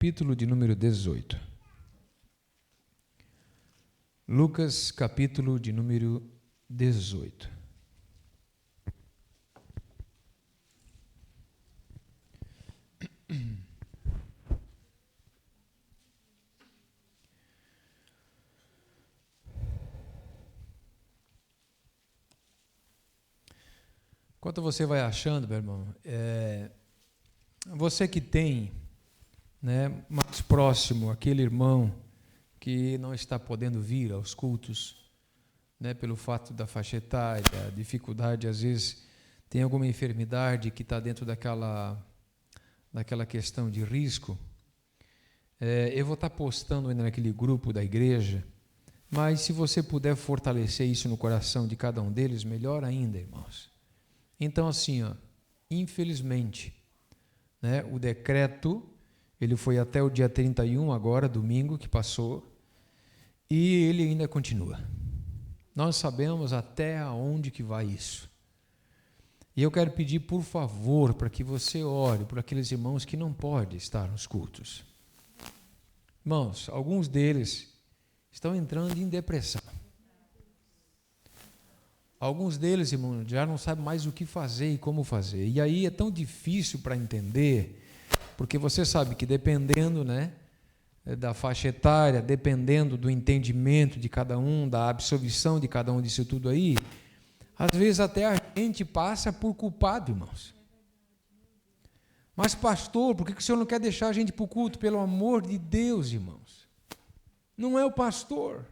capítulo de número 18. Lucas, capítulo de número 18. Enquanto você vai achando, meu irmão, você que tem, mais próximo aquele irmão que não está podendo vir aos cultos, pelo fato da faixa etária, da dificuldade, às vezes tem alguma enfermidade que está dentro daquela questão de risco, eu vou estar postando ainda naquele grupo da igreja, mas se você puder fortalecer isso no coração de cada um deles, melhor ainda, irmãos. Então, assim, infelizmente, o decreto, ele foi até o dia 31, agora, domingo, que passou, e ele ainda continua. Nós sabemos até aonde que vai isso. E eu quero pedir, por favor, para que você ore por aqueles irmãos que não podem estar nos cultos. Irmãos, alguns deles estão entrando em depressão. Alguns deles, irmão, já não sabem mais o que fazer e como fazer. E aí é tão difícil para entender, porque você sabe que dependendo, da faixa etária, dependendo do entendimento de cada um, da absorção de cada um disso tudo aí, às vezes até a gente passa por culpado, irmãos. Mas, pastor, por que o senhor não quer deixar a gente para o culto? Pelo amor de Deus, irmãos. Não é o pastor.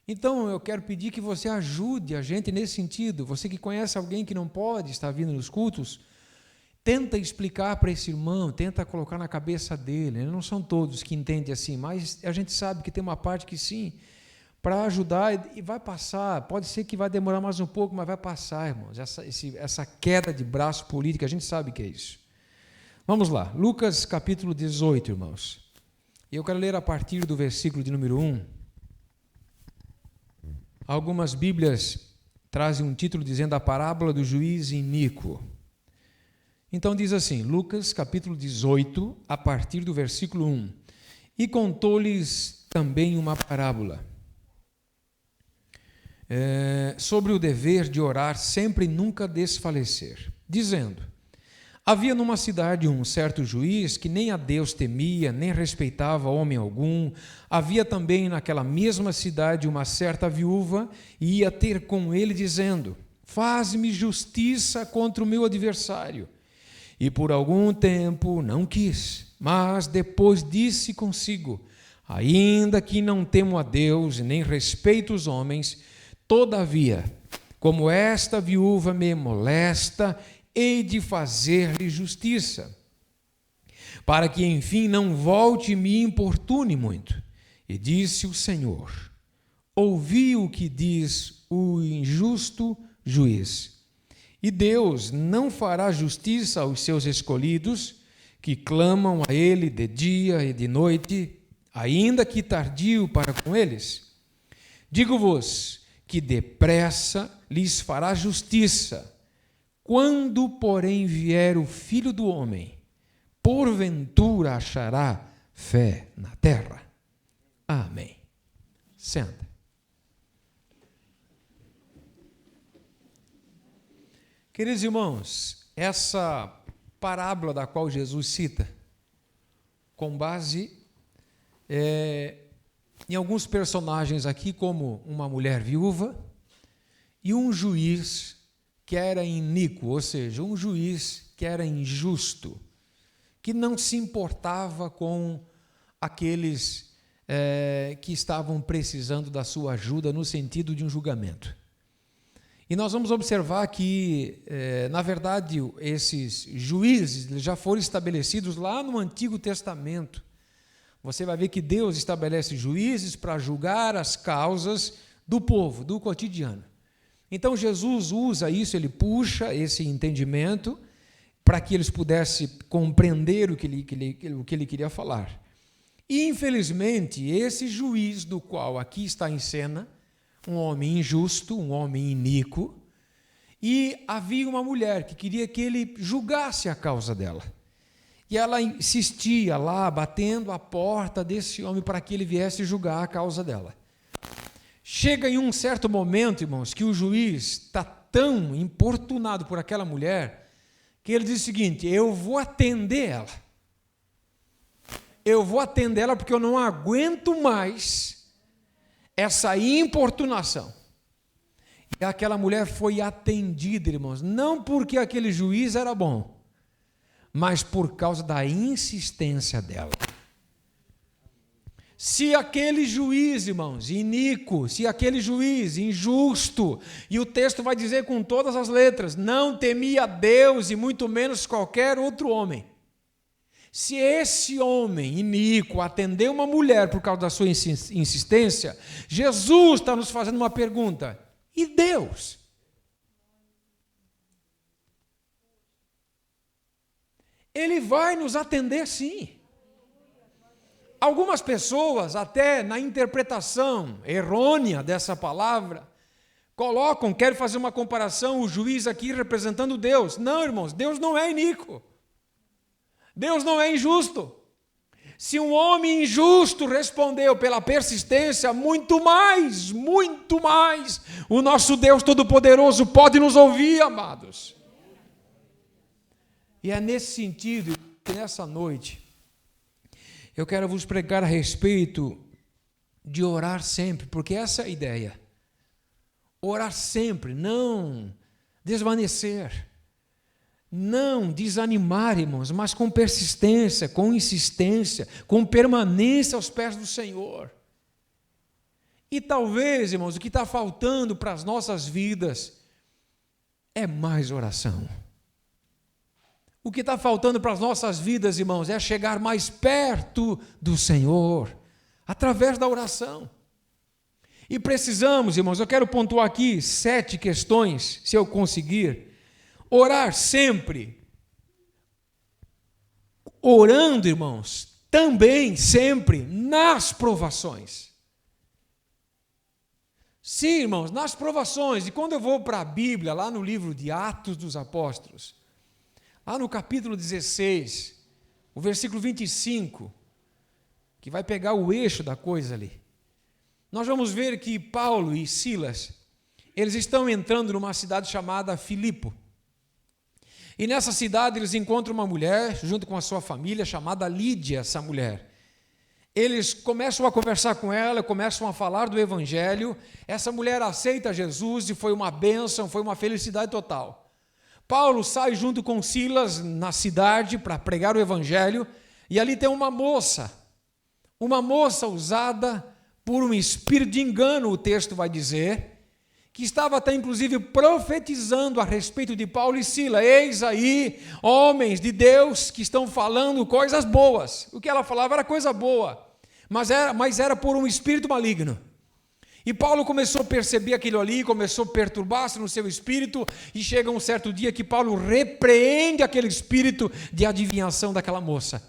Então, eu quero pedir que você ajude a gente nesse sentido. Você que conhece alguém que não pode estar vindo nos cultos, tenta explicar para esse irmão, tenta colocar na cabeça dele. Não são todos que entendem assim, mas a gente sabe que tem uma parte que sim, para ajudar, e vai passar. Pode ser que vai demorar mais um pouco, mas vai passar, irmãos. Essa queda de braço político, a gente sabe que é isso. Vamos lá, Lucas capítulo 18, irmãos. E eu quero ler a partir do versículo de número 1. Algumas Bíblias trazem um título dizendo a parábola do juiz iníquo. Então diz assim, Lucas capítulo 18, a partir do versículo 1. E contou-lhes também uma parábola sobre o dever de orar sempre e nunca desfalecer, dizendo, havia numa cidade um certo juiz que nem a Deus temia, nem respeitava homem algum. Havia também naquela mesma cidade uma certa viúva, e ia ter com ele, dizendo, faz-me justiça contra o meu adversário. E por algum tempo não quis, mas depois disse consigo, ainda que não temo a Deus, nem respeito os homens, todavia, como esta viúva me molesta, hei de fazer-lhe justiça, para que, enfim, não volte e me importune muito. E disse o Senhor, ouvi o que diz o injusto juiz. E Deus não fará justiça aos seus escolhidos, que clamam a Ele de dia e de noite, ainda que tardio para com eles? Digo-vos que depressa lhes fará justiça. Quando, porém, vier o Filho do Homem, porventura achará fé na terra? Amém. Senta. Queridos irmãos, essa parábola da qual Jesus cita, com base em alguns personagens aqui, como uma mulher viúva e um juiz que era iníquo, ou seja, um juiz que era injusto, que não se importava com aqueles que estavam precisando da sua ajuda no sentido de um julgamento. E nós vamos observar que, na verdade, esses juízes já foram estabelecidos lá no Antigo Testamento. Você vai ver que Deus estabelece juízes para julgar as causas do povo, do cotidiano. Então, Jesus usa isso, ele puxa esse entendimento para que eles pudessem compreender o que ele queria falar. E, infelizmente, esse juiz do qual aqui está em cena, um homem injusto, um homem iníquo, e havia uma mulher que queria que ele julgasse a causa dela. E ela insistia lá, batendo a porta desse homem para que ele viesse julgar a causa dela. Chega em um certo momento, irmãos, que o juiz está tão importunado por aquela mulher, que ele diz o seguinte: eu vou atender ela. Eu vou atender ela porque eu não aguento mais essa importunação. E aquela mulher foi atendida, irmãos, não porque aquele juiz era bom, mas por causa da insistência dela. Se aquele juiz, irmãos, iníquo, se aquele juiz injusto, e o texto vai dizer com todas as letras, não temia Deus e muito menos qualquer outro homem. Se esse homem iníquo atendeu uma mulher por causa da sua insistência, Jesus está nos fazendo uma pergunta: e Deus? Ele vai nos atender sim. Algumas pessoas, até na interpretação errônea dessa palavra, querem fazer uma comparação, o juiz aqui representando Deus. Não, irmãos, Deus não é iníquo. Deus não é injusto. Se um homem injusto respondeu pela persistência, muito mais, o nosso Deus Todo-Poderoso pode nos ouvir, amados. E é nesse sentido que nessa noite eu quero vos pregar a respeito de orar sempre, porque essa é a ideia. Orar sempre, não desvanecer, não desanimar, irmãos, mas com persistência, com insistência, com permanência aos pés do Senhor. E talvez, irmãos, o que está faltando para as nossas vidas é mais oração. O que está faltando para as nossas vidas, irmãos, é chegar mais perto do Senhor, através da oração. E precisamos, irmãos, eu quero pontuar aqui 7 questões, se eu conseguir. Orar sempre. Orando, irmãos, também sempre nas provações. Sim, irmãos, nas provações. E quando eu vou para a Bíblia, lá no livro de Atos dos Apóstolos, lá no capítulo 16, o versículo 25, que vai pegar o eixo da coisa ali, nós vamos ver que Paulo e Silas, eles estão entrando numa cidade chamada Filipo. E nessa cidade eles encontram uma mulher, junto com a sua família, chamada Lídia, essa mulher. Eles começam a conversar com ela, começam a falar do Evangelho. Essa mulher aceita Jesus e foi uma bênção, foi uma felicidade total. Paulo sai junto com Silas na cidade para pregar o Evangelho, e ali tem uma moça usada por um espírito de engano, o texto vai dizer, que estava até inclusive profetizando a respeito de Paulo e Silas. Eis aí homens de Deus que estão falando coisas boas. O que ela falava era coisa boa, mas era por um espírito maligno. E Paulo começou a perceber aquilo ali, começou a perturbar-se no seu espírito, e chega um certo dia que Paulo repreende aquele espírito de adivinhação daquela moça.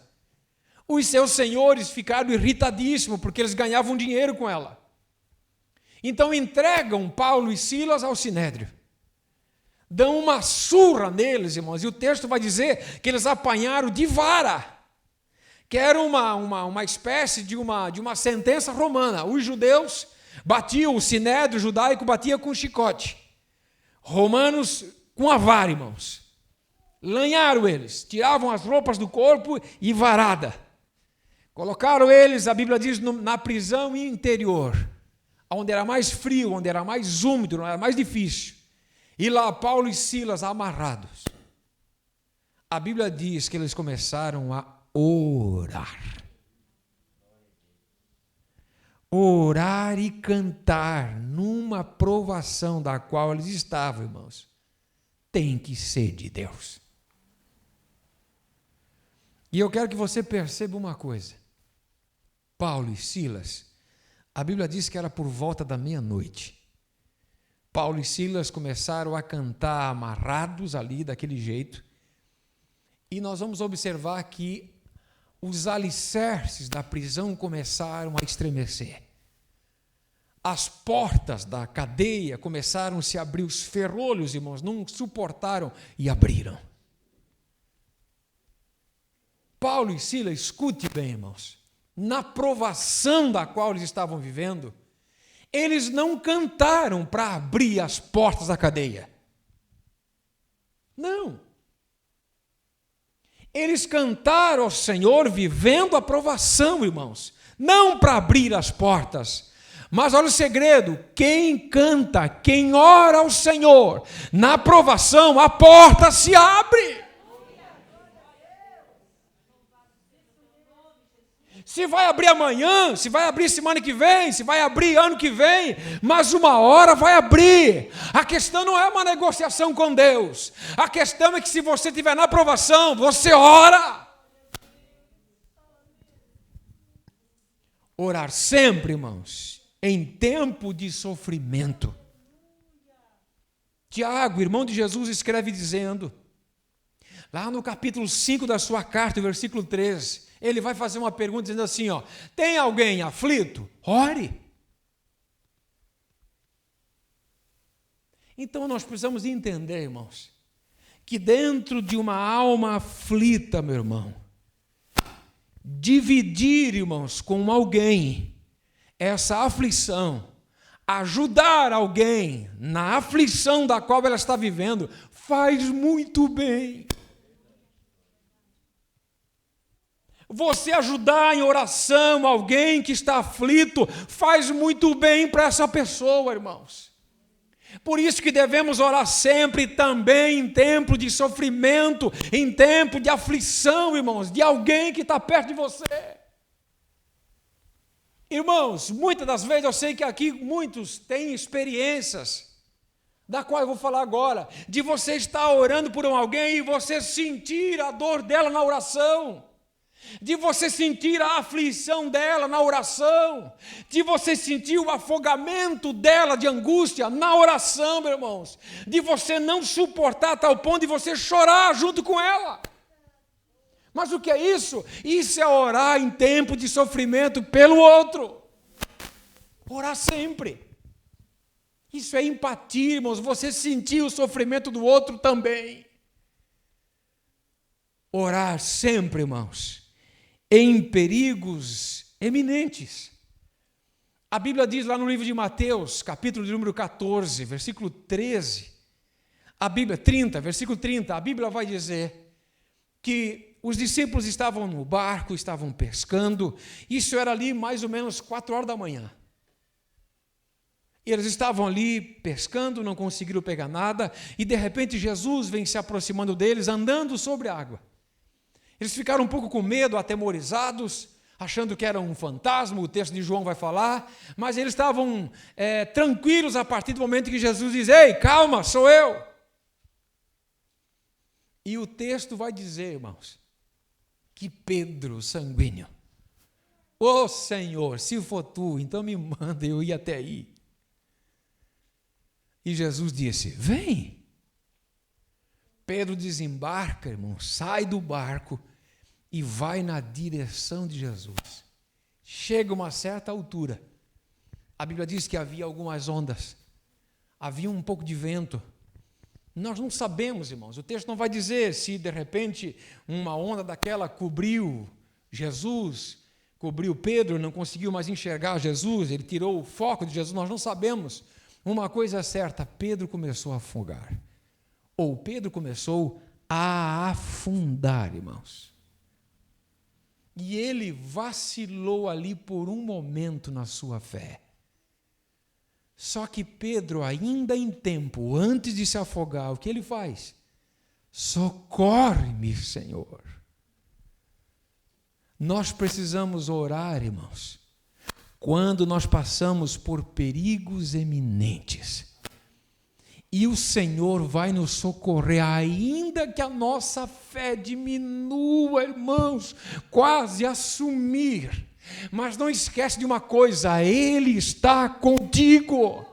Os seus senhores ficaram irritadíssimos, porque eles ganhavam dinheiro com ela. Então entregam Paulo e Silas ao sinédrio. Dão uma surra neles, irmãos, e o texto vai dizer que eles apanharam de vara, que era uma espécie de uma sentença romana. Os judeus batiam, o sinédrio judaico batia com chicote. Romanos com a vara, irmãos. Lanharam eles, tiravam as roupas do corpo e varada. Colocaram eles, a Bíblia diz, na prisão interior, onde era mais frio, onde era mais úmido, onde era mais difícil. E lá Paulo e Silas amarrados. A Bíblia diz que eles começaram a orar. Orar e cantar numa provação da qual eles estavam, irmãos, tem que ser de Deus. E eu quero que você perceba uma coisa. Paulo e Silas, a Bíblia diz que era por volta da meia-noite. Paulo e Silas começaram a cantar amarrados ali, daquele jeito, e nós vamos observar que os alicerces da prisão começaram a estremecer. As portas da cadeia começaram a se abrir, os ferrolhos, irmãos, não suportaram e abriram. Paulo e Silas, escute bem, irmãos, na provação da qual eles estavam vivendo, eles não cantaram para abrir as portas da cadeia. Não. Eles cantaram ao Senhor vivendo a provação, irmãos, não para abrir as portas. Mas olha o segredo: quem canta, quem ora ao Senhor, na provação, a porta se abre. Se vai abrir amanhã, se vai abrir semana que vem, se vai abrir ano que vem, mas uma hora vai abrir. A questão não é uma negociação com Deus. A questão é que se você estiver na aprovação, você ora. Orar sempre, irmãos, em tempo de sofrimento. Tiago, irmão de Jesus, escreve dizendo, lá no capítulo 5 da sua carta, versículo 13, ele vai fazer uma pergunta dizendo assim, tem alguém aflito? Ore. Então nós precisamos entender, irmãos, que dentro de uma alma aflita, meu irmão, dividir, irmãos, com alguém essa aflição, ajudar alguém na aflição da qual ela está vivendo, faz muito bem. Você ajudar em oração alguém que está aflito, faz muito bem para essa pessoa, irmãos. Por isso que devemos orar sempre também em tempo de sofrimento, em tempo de aflição, irmãos, de alguém que está perto de você. Irmãos, muitas das vezes eu sei que aqui muitos têm experiências, da qual eu vou falar agora, de você estar orando por alguém e você sentir a dor dela na oração, de você sentir a aflição dela na oração, de você sentir o afogamento dela de angústia na oração, meus irmãos, de você não suportar a tal ponto de você chorar junto com ela. Mas o que é isso? Isso é orar em tempo de sofrimento pelo outro. Orar sempre. Isso é empatia, irmãos, você sentir o sofrimento do outro também. Orar sempre, irmãos, em perigos eminentes. A Bíblia diz lá no livro de Mateus, capítulo de número 14, versículo 13, a Bíblia, 30, versículo 30, a Bíblia vai dizer que os discípulos estavam no barco, estavam pescando, isso era ali mais ou menos 4 horas da manhã. E eles estavam ali pescando, não conseguiram pegar nada, e de repente Jesus vem se aproximando deles, andando sobre a água. Eles ficaram um pouco com medo, atemorizados, achando que era um fantasma, o texto de João vai falar, mas eles estavam tranquilos a partir do momento que Jesus diz, ei, calma, sou eu. E o texto vai dizer, irmãos, que Pedro, sanguíneo, ô Senhor, se for tu, então me manda eu ir até aí. E Jesus disse, vem. Pedro desembarca, irmão, sai do barco e vai na direção de Jesus. Chega a uma certa altura. A Bíblia diz que havia algumas ondas, havia um pouco de vento. Nós não sabemos, irmãos, o texto não vai dizer se de repente uma onda daquela cobriu Jesus, cobriu Pedro, não conseguiu mais enxergar Jesus, ele tirou o foco de Jesus, nós não sabemos. Uma coisa é certa, Pedro começou a afogar. Ou Pedro começou a afundar, irmãos. E ele vacilou ali por um momento na sua fé. Só que Pedro, ainda em tempo, antes de se afogar, o que ele faz? Socorre-me, Senhor. Nós precisamos orar, irmãos, quando nós passamos por perigos eminentes. E o Senhor vai nos socorrer, ainda que a nossa fé diminua, irmãos, quase a sumir. Mas não esquece de uma coisa, Ele está contigo.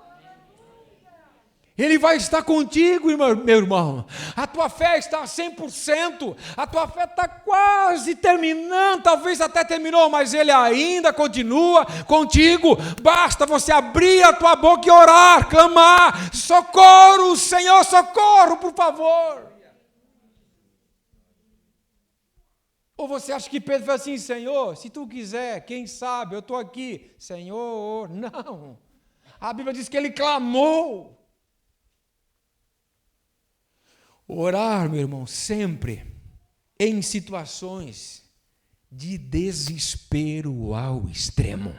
Ele vai estar contigo, meu irmão. A tua fé está a 100%, a tua fé está quase terminando, talvez até terminou, mas Ele ainda continua contigo. Basta você abrir a tua boca e orar, clamar, socorro, Senhor, socorro, por favor. Ou você acha que Pedro foi assim, Senhor, se tu quiser, quem sabe, eu estou aqui. Senhor, não. A Bíblia diz que ele clamou. Orar, meu irmão, sempre em situações de desespero ao extremo.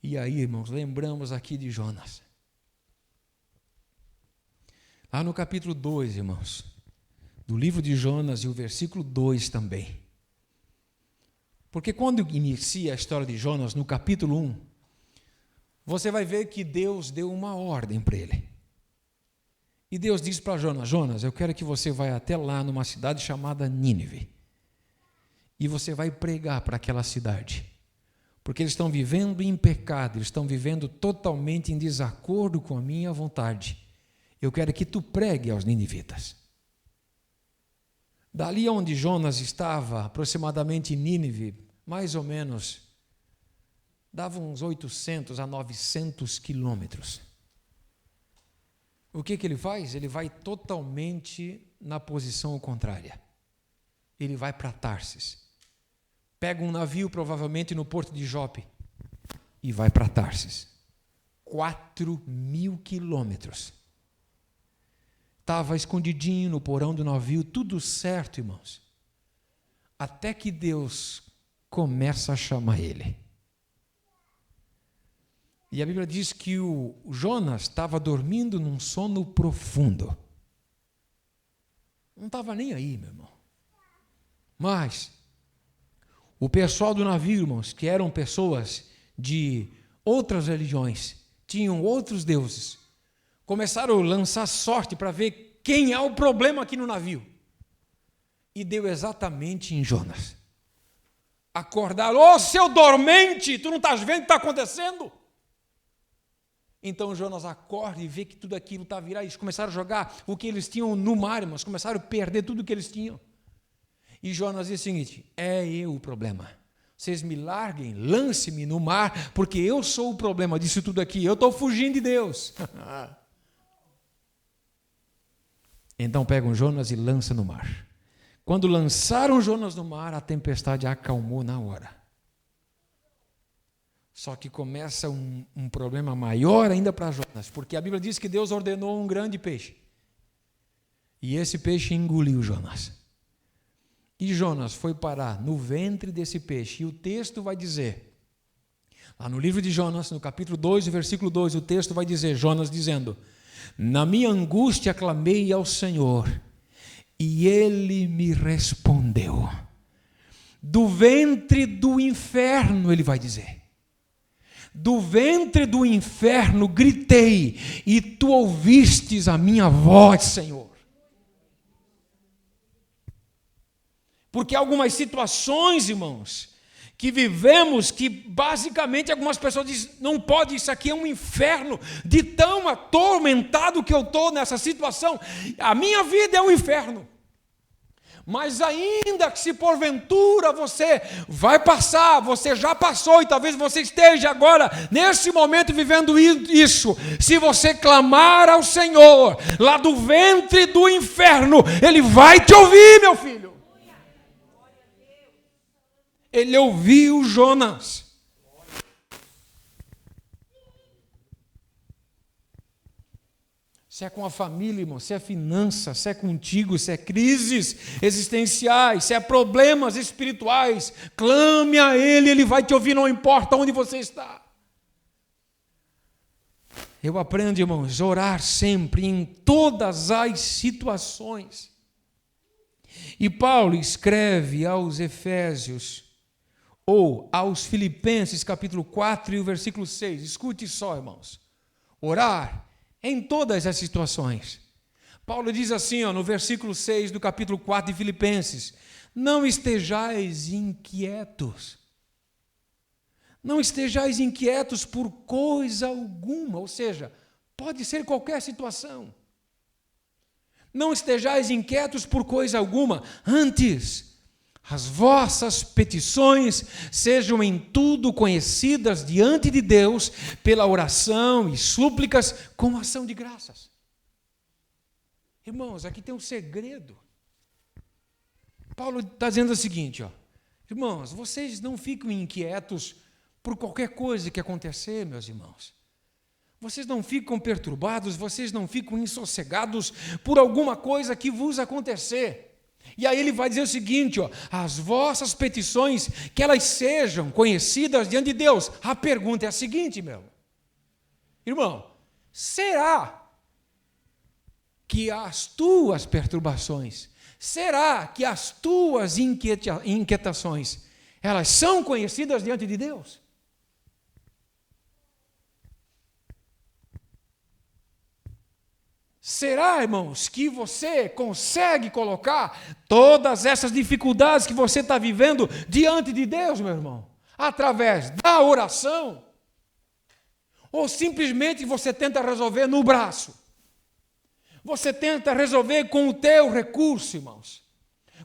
E aí, irmãos, lembramos aqui de Jonas. Lá no capítulo 2, irmãos, do livro de Jonas e o versículo 2 também. Porque quando inicia a história de Jonas, no capítulo 1, você vai ver que Deus deu uma ordem para ele. E Deus disse para Jonas, Jonas, eu quero que você vá até lá numa cidade chamada Nínive. E você vai pregar para aquela cidade. Porque eles estão vivendo em pecado, eles estão vivendo totalmente em desacordo com a minha vontade. Eu quero que tu pregue aos ninivitas. Dali onde Jonas estava, aproximadamente em Nínive, mais ou menos, dava uns 800 a 900 quilômetros. O que ele faz? Ele vai totalmente na posição contrária. Ele vai para Tarsis. Pega um navio, provavelmente no porto de Jope, e vai para Tarsis. 4.000 quilômetros. Estava escondidinho no porão do navio, tudo certo, irmãos. Até que Deus começa a chamar ele. E a Bíblia diz que o Jonas estava dormindo num sono profundo. Não estava nem aí, meu irmão. Mas o pessoal do navio, irmãos, que eram pessoas de outras religiões, tinham outros deuses, começaram a lançar sorte para ver quem é o problema aqui no navio. E deu exatamente em Jonas. Acordaram, ô seu dormente, tu não estás vendo o que está acontecendo? Então Jonas acorda e vê que tudo aquilo está virado. Eles começaram a jogar o que eles tinham no mar, irmãos, começaram a perder tudo o que eles tinham. E Jonas diz o seguinte, é eu o problema. Vocês me larguem, lance-me no mar, porque eu sou o problema disso tudo aqui. Eu estou fugindo de Deus. Então pegam Jonas e lançam no mar. Quando lançaram Jonas no mar, a tempestade acalmou na hora. Só que começa um problema maior ainda para Jonas, porque a Bíblia diz que Deus ordenou um grande peixe. E esse peixe engoliu Jonas. E Jonas foi parar no ventre desse peixe. E o texto vai dizer, lá no livro de Jonas, no capítulo 2, versículo 2, o texto vai dizer, Jonas dizendo, na minha angústia clamei ao Senhor, e Ele me respondeu. Do ventre do inferno, ele vai dizer. Do ventre do inferno gritei, e tu ouvistes a minha voz, Senhor. Porque há algumas situações, irmãos, que vivemos, que basicamente algumas pessoas dizem, não pode, isso aqui é um inferno, de tão atormentado que eu estou nessa situação, a minha vida é um inferno. Mas ainda que se porventura você vai passar, você já passou e talvez você esteja agora, nesse momento, vivendo isso, se você clamar ao Senhor, lá do ventre do inferno, Ele vai te ouvir, meu filho. Ele ouviu Jonas. Se é com a família, irmão, se é finança, se é contigo, se é crises existenciais, se é problemas espirituais, clame a Ele, Ele vai te ouvir, não importa onde você está. Eu aprendo, irmãos, a orar sempre, em todas as situações. E Paulo escreve aos Efésios, ou aos Filipenses, capítulo 4 e o versículo 6, escute só, irmãos, orar em todas as situações. Paulo diz assim, no versículo 6 do capítulo 4 de Filipenses, não estejais inquietos. Não estejais inquietos por coisa alguma, ou seja, pode ser qualquer situação. Não estejais inquietos por coisa alguma, antes, as vossas petições sejam em tudo conhecidas diante de Deus pela oração e súplicas com ação de graças. Irmãos, aqui tem um segredo. Paulo está dizendo o seguinte, ó, irmãos, vocês não ficam inquietos por qualquer coisa que acontecer, meus irmãos. Vocês não ficam perturbados, vocês não ficam insossegados por alguma coisa que vos acontecer. E aí ele vai dizer o seguinte, ó, as vossas petições, que elas sejam conhecidas diante de Deus. A pergunta é a seguinte, meu irmão, será que as tuas perturbações, será que as tuas inquietações, elas são conhecidas diante de Deus? Será, irmãos, que você consegue colocar todas essas dificuldades que você está vivendo diante de Deus, meu irmão? Através da oração? Ou simplesmente você tenta resolver no braço? Você tenta resolver com o teu recurso, irmãos?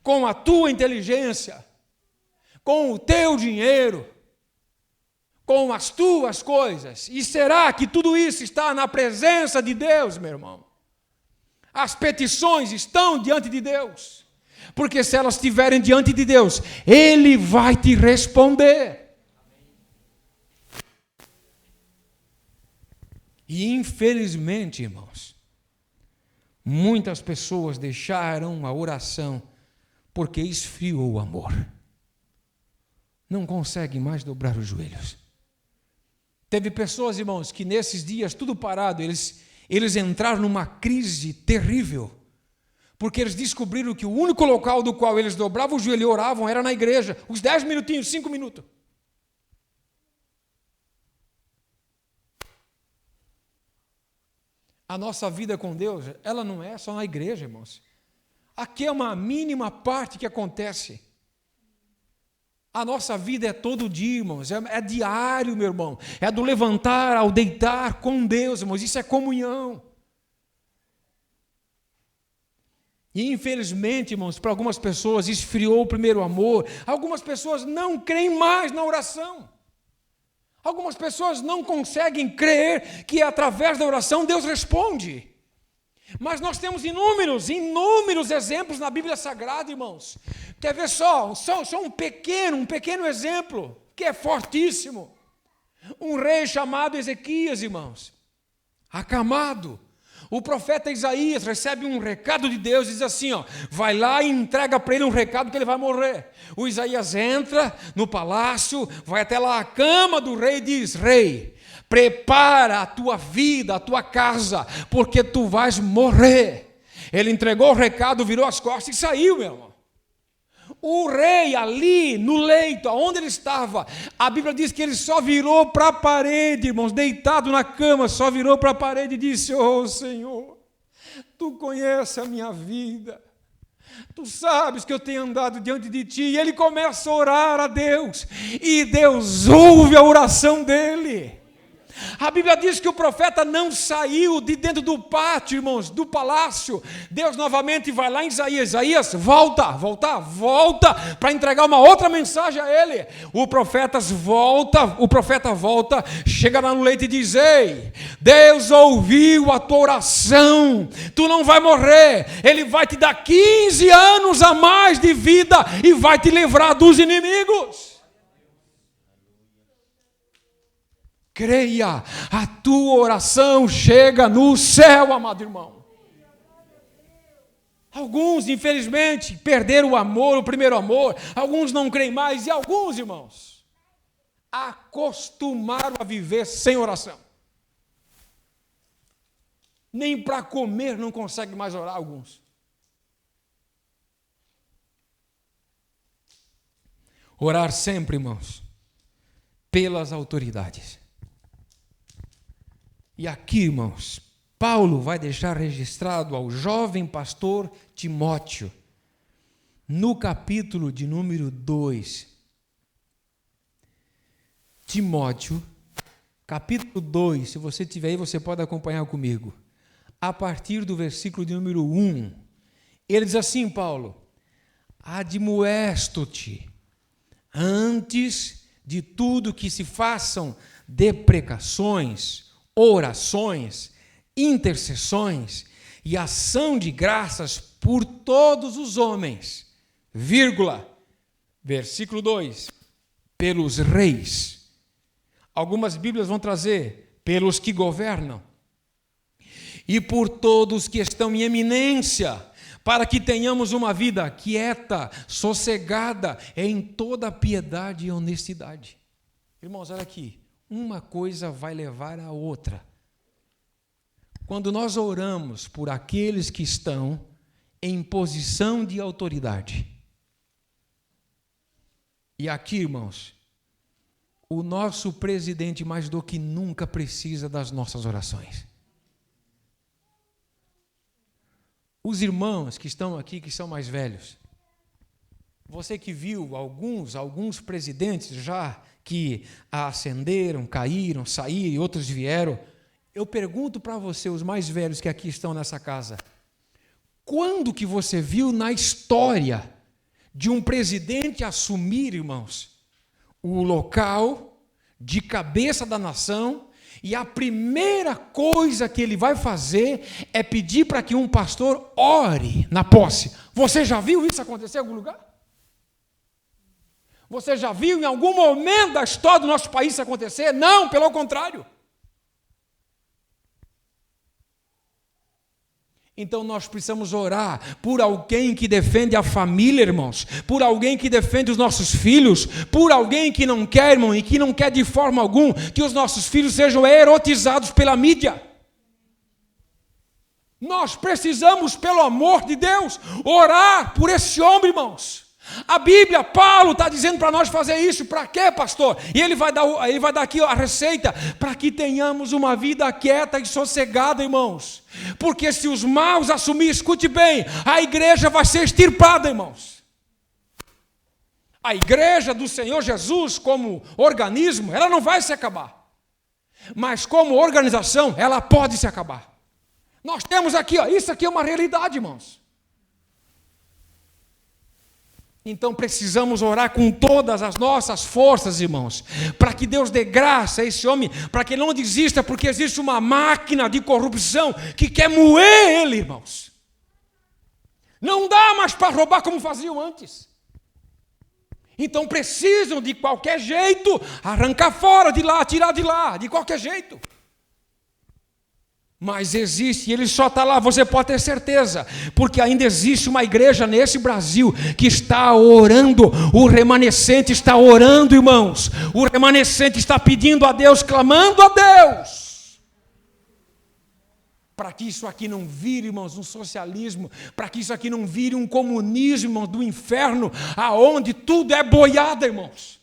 Com a tua inteligência? Com o teu dinheiro? Com as tuas coisas? E será que tudo isso está na presença de Deus, meu irmão? As petições estão diante de Deus, porque se elas estiverem diante de Deus, Ele vai te responder. E infelizmente, irmãos, muitas pessoas deixaram a oração porque esfriou o amor. Não conseguem mais dobrar os joelhos. Teve pessoas, irmãos, que nesses dias, tudo parado, eles entraram numa crise terrível, porque eles descobriram que o único local do qual eles dobravam o joelho e oravam era na igreja, os 10 minutinhos, 5 minutos. A nossa vida com Deus, ela não é só na igreja, irmãos. Aqui é uma mínima parte que acontece. A nossa vida é todo dia, irmãos, é diário, meu irmão. É do levantar ao deitar com Deus, irmãos, isso é comunhão. E infelizmente, irmãos, para algumas pessoas esfriou o primeiro amor. Algumas pessoas não creem mais na oração. Algumas pessoas não conseguem crer que através da oração Deus responde. Mas nós temos inúmeros exemplos na Bíblia Sagrada, irmãos. Quer ver só um pequeno exemplo, que é fortíssimo. Um rei chamado Ezequias, irmãos, acamado. O profeta Isaías recebe um recado de Deus e diz assim, ó, vai lá e entrega para ele um recado que ele vai morrer. O Isaías entra no palácio, vai até lá a cama do rei e diz, rei, prepara a tua vida, a tua casa, porque tu vais morrer. Ele entregou o recado, virou as costas e saiu, meu irmão. O rei ali no leito, onde ele estava, a Bíblia diz que ele só virou para a parede, irmãos, deitado na cama, só virou para a parede e disse, oh Senhor, tu conheces a minha vida, tu sabes que eu tenho andado diante de ti. E ele começa a orar a Deus, e Deus ouve a oração dele. A Bíblia diz que o profeta não saiu de dentro do pátio, irmãos, do palácio. Deus novamente vai lá em Isaías, volta para entregar uma outra mensagem a ele. O profeta volta, chega lá no leito e diz, ei, Deus ouviu a tua oração, tu não vai morrer, Ele vai te dar 15 anos a mais de vida e vai te livrar dos inimigos. Creia, a tua oração chega no céu, amado irmão. Alguns, infelizmente, perderam o amor, o primeiro amor. Alguns não creem mais. E alguns, irmãos, acostumaram a viver sem oração. Nem para comer não conseguem mais orar, alguns. Orar sempre, irmãos, pelas autoridades. E aqui, irmãos, Paulo vai deixar registrado ao jovem pastor Timóteo, no capítulo de número 2. Timóteo, capítulo 2, se você tiver aí, você pode acompanhar comigo. A partir do versículo de número 1, ele diz assim, Paulo, admoesto-te, antes de tudo que se façam deprecações, orações, intercessões e ação de graças por todos os homens, vírgula, versículo 2, pelos reis. Algumas Bíblias vão trazer pelos que governam e por todos que estão em eminência, para que tenhamos uma vida quieta, sossegada, em toda piedade e honestidade. Irmãos, olha aqui, uma coisa vai levar a outra. Quando nós oramos por aqueles que estão em posição de autoridade, e aqui, irmãos, o nosso presidente mais do que nunca precisa das nossas orações. Os irmãos que estão aqui, que são mais velhos, você que viu alguns presidentes já que ascenderam, caíram, saíram e outros vieram, eu pergunto para você, os mais velhos que aqui estão nessa casa, quando que você viu na história de um presidente assumir, irmãos, o local de cabeça da nação, e a primeira coisa que ele vai fazer é pedir para que um pastor ore na posse? Você já viu isso acontecer em algum lugar? Você já viu em algum momento da história do nosso país isso acontecer? Não, pelo contrário. Então nós precisamos orar por alguém que defende a família, irmãos, por alguém que defende os nossos filhos, por alguém que não quer, irmão, e que não quer de forma alguma que os nossos filhos sejam erotizados pela mídia. Nós precisamos, pelo amor de Deus, orar por esse homem, irmãos. A Bíblia, Paulo está dizendo para nós fazer isso. Para quê, pastor? E ele vai dar aqui a receita, para que tenhamos uma vida quieta e sossegada, irmãos. Porque se os maus assumir, escute bem, a igreja vai ser extirpada, irmãos. A igreja do Senhor Jesus, como organismo, ela não vai se acabar. Mas como organização, ela pode se acabar. Nós temos aqui, isso aqui é uma realidade, irmãos. Então precisamos orar com todas as nossas forças, irmãos, para que Deus dê graça a esse homem, para que ele não desista, porque existe uma máquina de corrupção que quer moer ele, irmãos. Não dá mais para roubar como faziam antes. Então precisam de qualquer jeito arrancar fora de lá, tirar de lá, de qualquer jeito. Mas existe, ele só está lá, você pode ter certeza, porque ainda existe uma igreja nesse Brasil que está orando, o remanescente está orando, irmãos, o remanescente está pedindo a Deus, clamando a Deus, para que isso aqui não vire, irmãos, um socialismo, para que isso aqui não vire um comunismo, irmãos, do inferno, aonde tudo é boiada, irmãos.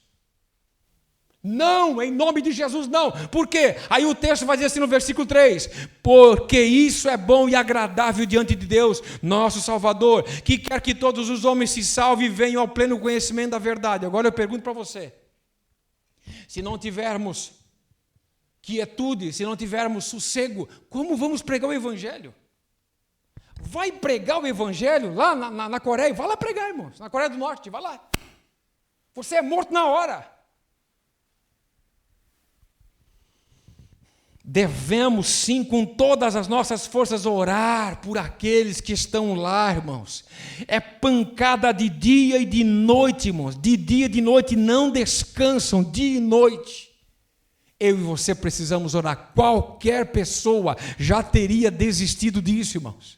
Não, em nome de Jesus não. Por quê? Aí o texto vai dizer assim no versículo 3: porque isso é bom e agradável diante de Deus, nosso Salvador, que quer que todos os homens se salvem e venham ao pleno conhecimento da verdade. Agora eu pergunto para você, se não tivermos quietude, se não tivermos sossego, como vamos pregar o Evangelho? Vai pregar o Evangelho lá na Coreia, vai lá pregar, irmãos, na Coreia do Norte, vai lá. Você é morto na hora. Devemos sim, com todas as nossas forças, orar por aqueles que estão lá, irmãos. É pancada de dia e de noite, irmãos. De dia e de noite, não descansam, dia e noite. Eu e você precisamos orar. Qualquer pessoa já teria desistido disso, irmãos.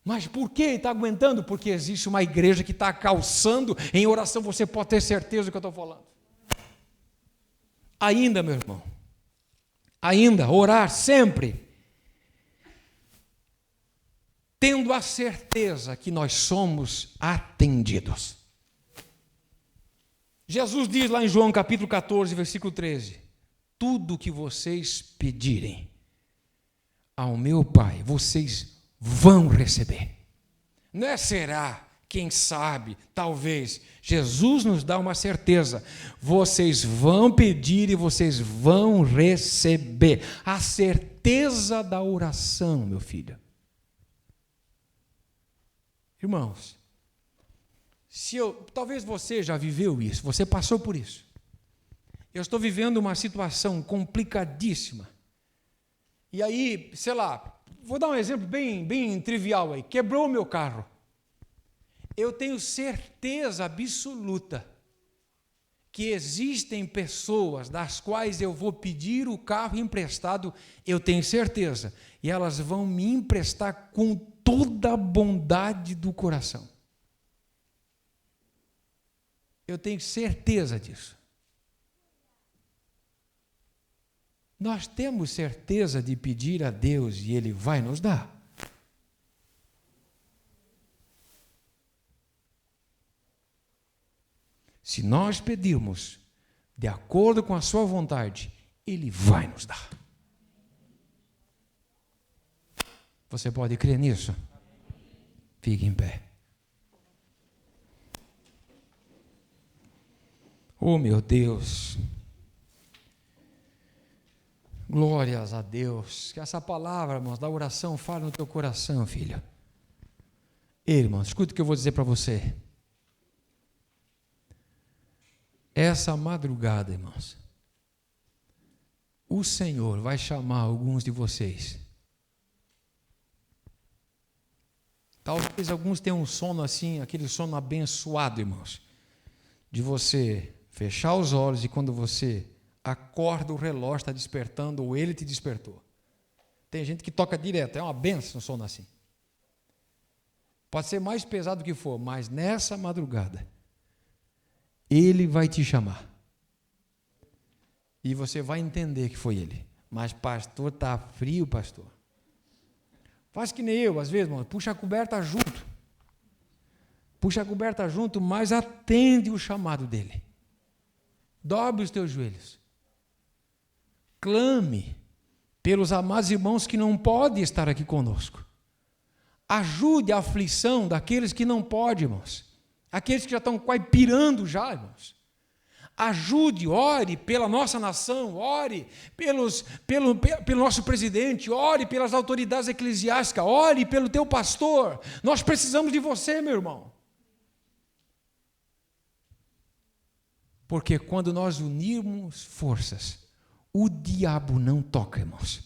Mas por que está aguentando? Porque existe uma igreja que está calçando em oração. Você pode ter certeza do que eu estou falando. Ainda, meu irmão. Ainda, orar sempre, tendo a certeza que nós somos atendidos. Jesus diz lá em João capítulo 14, versículo 13, tudo que vocês pedirem ao meu Pai, vocês vão receber. Não é será, quem sabe, talvez. Jesus nos dá uma certeza. Vocês vão pedir e vocês vão receber. A certeza da oração, meu filho. Irmãos, talvez você já viveu isso, você passou por isso. Eu estou vivendo uma situação complicadíssima. E aí, sei lá, Vou dar um exemplo bem trivial aí. Quebrou o meu carro. Eu tenho certeza absoluta que existem pessoas das quais eu vou pedir o carro emprestado, eu tenho certeza, e elas vão me emprestar com toda a bondade do coração. Eu tenho certeza disso. Nós temos certeza de pedir a Deus e Ele vai nos dar. Se nós pedirmos de acordo com a sua vontade, Ele vai nos dar. Você pode crer nisso? Fique em pé. Oh, meu Deus. Glórias a Deus. Que essa palavra, irmãos, da oração fale no teu coração, filho. Ei, irmãos, escuta o que eu vou dizer para você. Essa madrugada, irmãos, o Senhor vai chamar alguns de vocês. Talvez alguns tenham um sono assim, aquele sono abençoado, irmãos, de você fechar os olhos e quando você acorda, o relógio está despertando ou ele te despertou. Tem gente que toca direto, é uma benção um sono assim. Pode ser mais pesado que for, mas nessa madrugada, Ele vai te chamar. E você vai entender que foi Ele. Mas pastor, está frio, pastor. Faz que nem eu, às vezes, irmão, puxa a coberta junto. Puxa a coberta junto, mas atende o chamado dEle. Dobre os teus joelhos. Clame pelos amados irmãos que não podem estar aqui conosco. Ajude a aflição daqueles que não podem, irmãos. Aqueles que já estão quase pirando já, irmãos. Ajude, ore pela nossa nação, ore pelo nosso presidente, ore pelas autoridades eclesiásticas, ore pelo teu pastor. Nós precisamos de você, meu irmão. Porque quando nós unirmos forças, o diabo não toca, irmãos.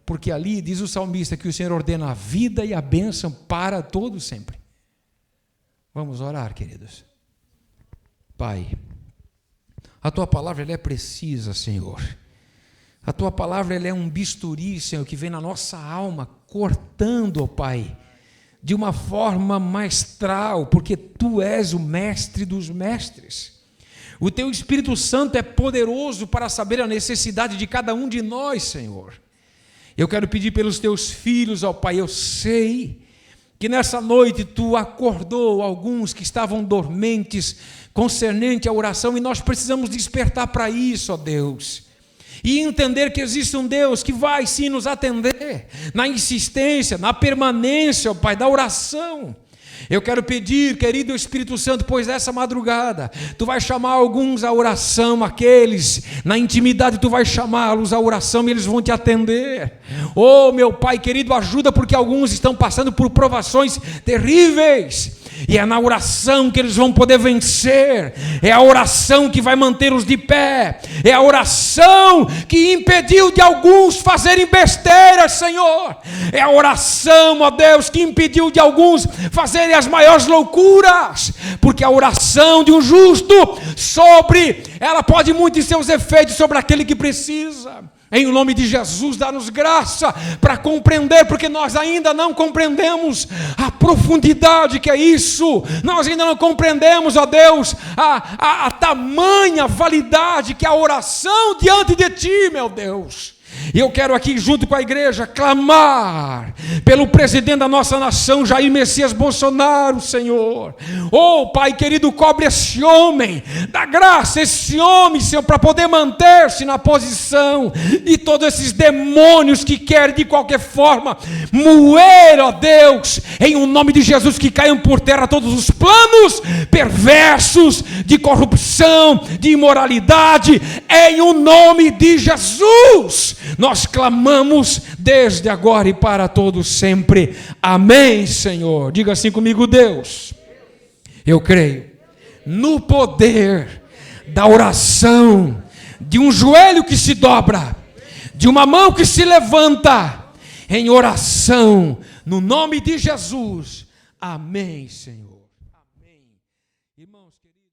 Porque ali diz o salmista que o Senhor ordena a vida e a bênção para todos sempre. Vamos orar, queridos. Pai, a Tua palavra ela é precisa, Senhor. A Tua palavra ela é um bisturi, Senhor, que vem na nossa alma, cortando, ó Pai, de uma forma maestral, porque Tu és o mestre dos mestres. O Teu Espírito Santo é poderoso para saber a necessidade de cada um de nós, Senhor. Eu quero pedir pelos Teus filhos, ó Pai, eu sei que nessa noite Tu acordou alguns que estavam dormentes concernente à oração e nós precisamos despertar para isso, ó Deus, e entender que existe um Deus que vai sim nos atender na insistência, na permanência, ó Pai, da oração. Eu quero pedir, querido Espírito Santo, pois nessa madrugada Tu vai chamar alguns à oração, aqueles na intimidade Tu vai chamá-los à oração e eles vão Te atender. Oh, meu Pai querido, ajuda porque alguns estão passando por provações terríveis. E é na oração que eles vão poder vencer. É a oração que vai mantê-los de pé. É a oração que impediu de alguns fazerem besteiras, Senhor. É a oração, ó Deus, que impediu de alguns fazerem as maiores loucuras. Porque a oração de um justo ela pode muito ter seus efeitos sobre aquele que precisa. Em nome de Jesus, dá-nos graça para compreender, porque nós ainda não compreendemos a profundidade que é isso. Nós ainda não compreendemos, ó Deus, a tamanha validade que é a oração diante de Ti, meu Deus. E eu quero aqui, junto com a igreja, clamar pelo presidente da nossa nação, Jair Messias Bolsonaro, Senhor. Oh, Pai querido, cobre esse homem, dá graça a esse homem, Senhor, para poder manter-se na posição. E todos esses demônios que querem, de qualquer forma, moer, ó Deus, em o nome de Jesus, que caiam por terra todos os planos perversos de corrupção, de imoralidade, em o nome de Jesus. Nós clamamos desde agora e para todos sempre. Amém, Senhor. Diga assim comigo, Deus. Eu creio no poder da oração, de um joelho que se dobra, de uma mão que se levanta em oração, no nome de Jesus. Amém, Senhor. Amém. Irmãos queridos.